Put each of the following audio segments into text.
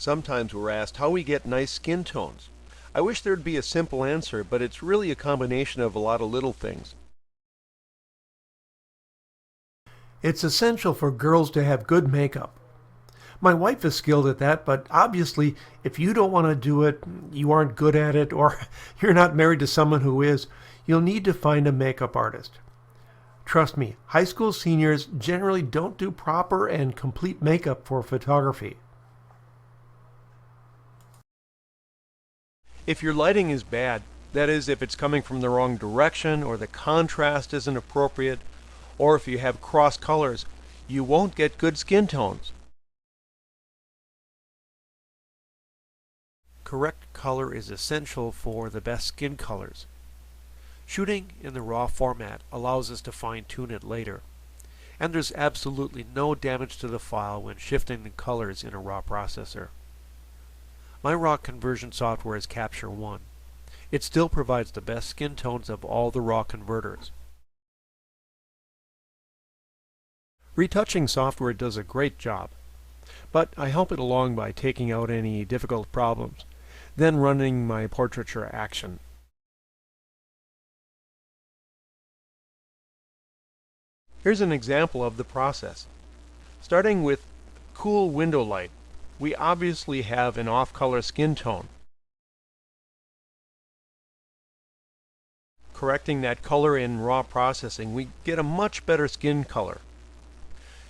Sometimes we're asked how we get nice skin tones. I wish there'd be a simple answer, but it's really a combination of a lot of little things. It's essential for girls to have good makeup. My wife is skilled at that, but obviously, if you don't want to do it, you aren't good at it, or you're not married to someone who is, you'll need to find a makeup artist. Trust me, high school seniors generally don't do proper and complete makeup for photography. If your lighting is bad, that is, if it's coming from the wrong direction, or the contrast isn't appropriate, or if you have cross colors, you won't get good skin tones. Correct color is essential for the best skin colors. Shooting in the raw format allows us to fine-tune it later, and there's absolutely no damage to the file when shifting the colors in a raw processor. My raw conversion software is Capture One. It still provides the best skin tones of all the raw converters. Retouching software does a great job, but I help it along by taking out any difficult problems, then running my portraiture action. Here's an example of the process. Starting with cool window light, we obviously have an off-color skin tone. Correcting that color in raw processing, we get a much better skin color.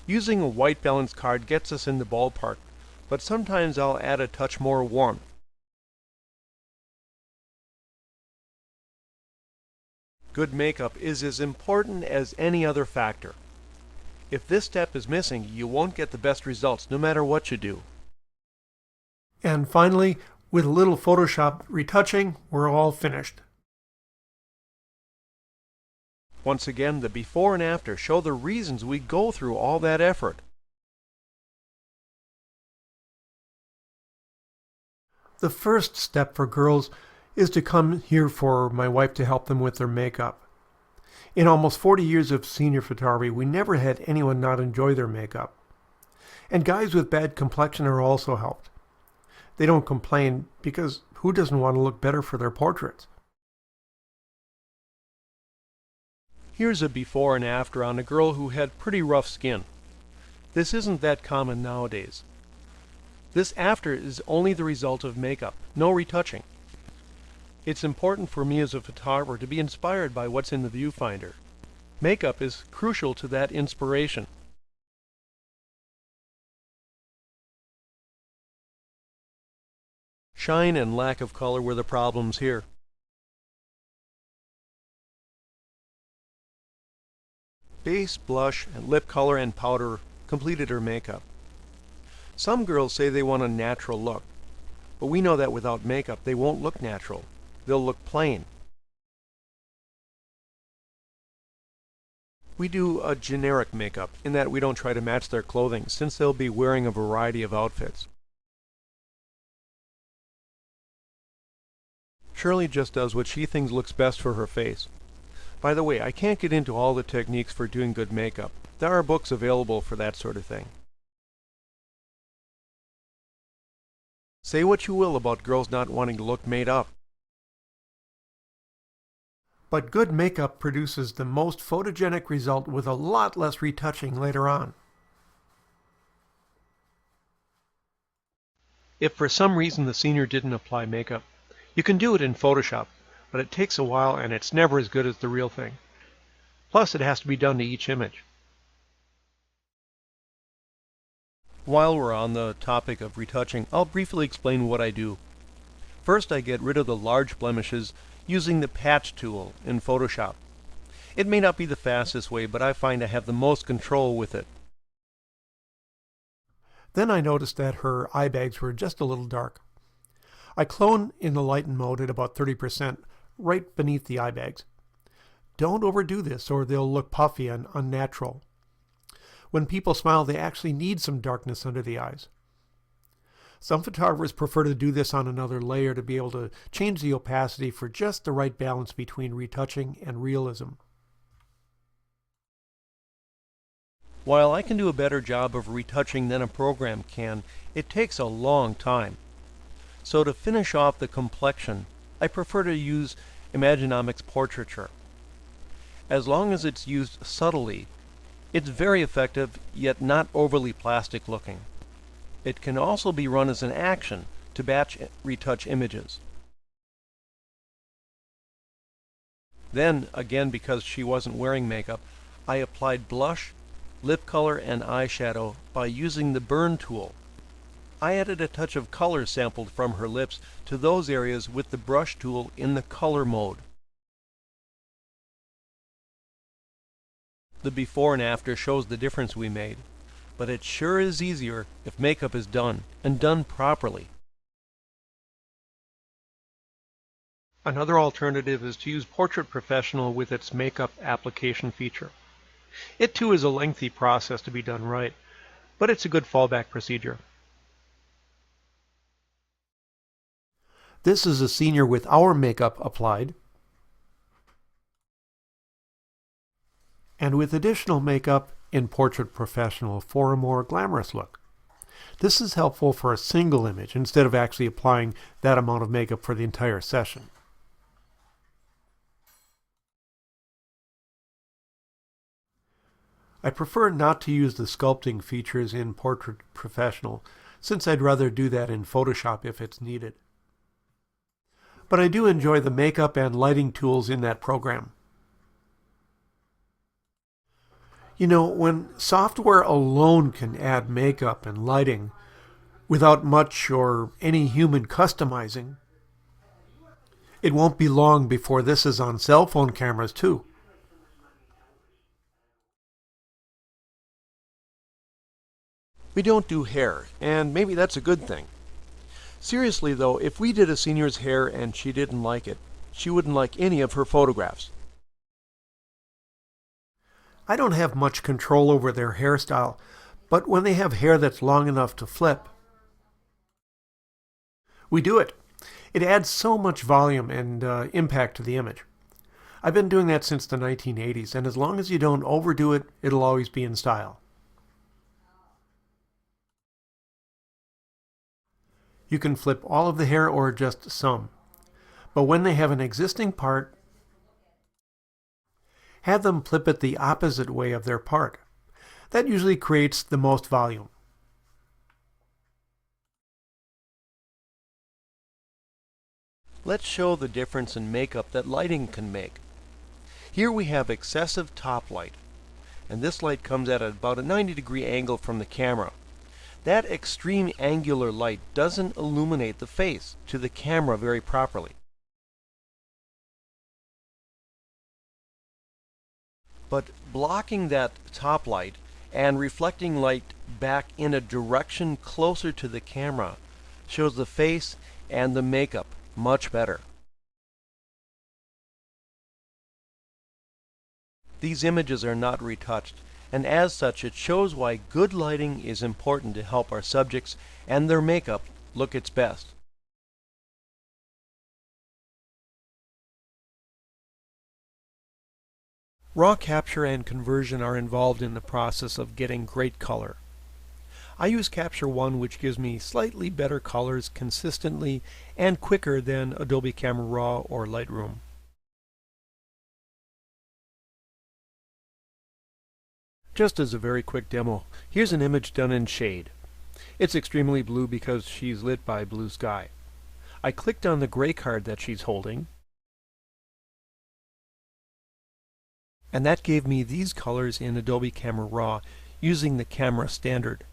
Using a white balance card gets us in the ballpark, but sometimes I'll add a touch more warmth. Good makeup is as important as any other factor. If this step is missing, you won't get the best results no matter what you do. And finally, with a little Photoshop retouching, we're all finished. Once again, the before and after show the reasons we go through all that effort. The first step for girls is to come here for my wife to help them with their makeup. In almost 40 years of senior photography, we never had anyone not enjoy their makeup. And guys with bad complexion are also helped. They don't complain because who doesn't want to look better for their portraits? Here's a before and after on a girl who had pretty rough skin. This isn't that common nowadays. This after is only the result of makeup, no retouching. It's important for me as a photographer to be inspired by what's in the viewfinder. Makeup is crucial to that inspiration. Shine and lack of color were the problems here. Base, blush, and lip color and powder completed her makeup. Some girls say they want a natural look, but we know that without makeup they won't look natural. They'll look plain. We do a generic makeup in that we don't try to match their clothing since they'll be wearing a variety of outfits. Shirley just does what she thinks looks best for her face. By the way, I can't get into all the techniques for doing good makeup. There are books available for that sort of thing. Say what you will about girls not wanting to look made up. But good makeup produces the most photogenic result with a lot less retouching later on. If for some reason the senior didn't apply makeup, you can do it in Photoshop, but it takes a while and it's never as good as the real thing. Plus, it has to be done to each image. While we're on the topic of retouching, I'll briefly explain what I do. First, I get rid of the large blemishes using the patch tool in Photoshop. It may not be the fastest way, but I find I have the most control with it. Then I noticed that her eye bags were just a little dark. I clone in the lighten mode at about 30%, right beneath the eye bags. Don't overdo this or they'll look puffy and unnatural. When people smile, they actually need some darkness under the eyes. Some photographers prefer to do this on another layer to be able to change the opacity for just the right balance between retouching and realism. While I can do a better job of retouching than a program can, it takes a long time. So to finish off the complexion, I prefer to use Imaginomics portraiture. As long as it's used subtly, it's very effective, yet not overly plastic looking. It can also be run as an action to batch retouch images. Then, again because she wasn't wearing makeup, I applied blush, lip color, and eyeshadow by using the burn tool. I added a touch of color sampled from her lips to those areas with the brush tool in the color mode. The before and after shows the difference we made, but it sure is easier if makeup is done, and done properly. Another alternative is to use Portrait Professional with its makeup application feature. It too is a lengthy process to be done right, but it's a good fallback procedure. This is a senior with our makeup applied, and with additional makeup in Portrait Professional for a more glamorous look. This is helpful for a single image instead of actually applying that amount of makeup for the entire session. I prefer not to use the sculpting features in Portrait Professional, since I'd rather do that in Photoshop if it's needed. But I do enjoy the makeup and lighting tools in that program. You know, when software alone can add makeup and lighting without much or any human customizing, it won't be long before this is on cell phone cameras too. We don't do hair, and maybe that's a good thing. Seriously though, if we did a senior's hair and she didn't like it, she wouldn't like any of her photographs. I don't have much control over their hairstyle, but when they have hair that's long enough to flip, we do it. It adds so much volume and impact to the image. I've been doing that since the 1980s, and as long as you don't overdo it, it'll always be in style. You can flip all of the hair or just some. But when they have an existing part, have them flip it the opposite way of their part. That usually creates the most volume. Let's show the difference in makeup that lighting can make. Here we have excessive top light, and this light comes at about a 90-degree angle from the camera. That extreme angular light doesn't illuminate the face to the camera very properly. But blocking that top light and reflecting light back in a direction closer to the camera shows the face and the makeup much better. These images are not retouched, and as such it shows why good lighting is important to help our subjects and their makeup look its best. Raw capture and conversion are involved in the process of getting great color. I use Capture One, which gives me slightly better colors consistently and quicker than Adobe Camera Raw or Lightroom. Just as a very quick demo, here's an image done in shade. It's extremely blue because she's lit by blue sky. I clicked on the gray card that she's holding, and that gave me these colors in Adobe Camera Raw using the camera standard.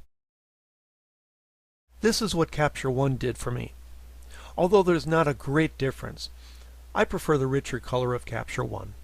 This is what Capture One did for me. Although there's not a great difference, I prefer the richer color of Capture One.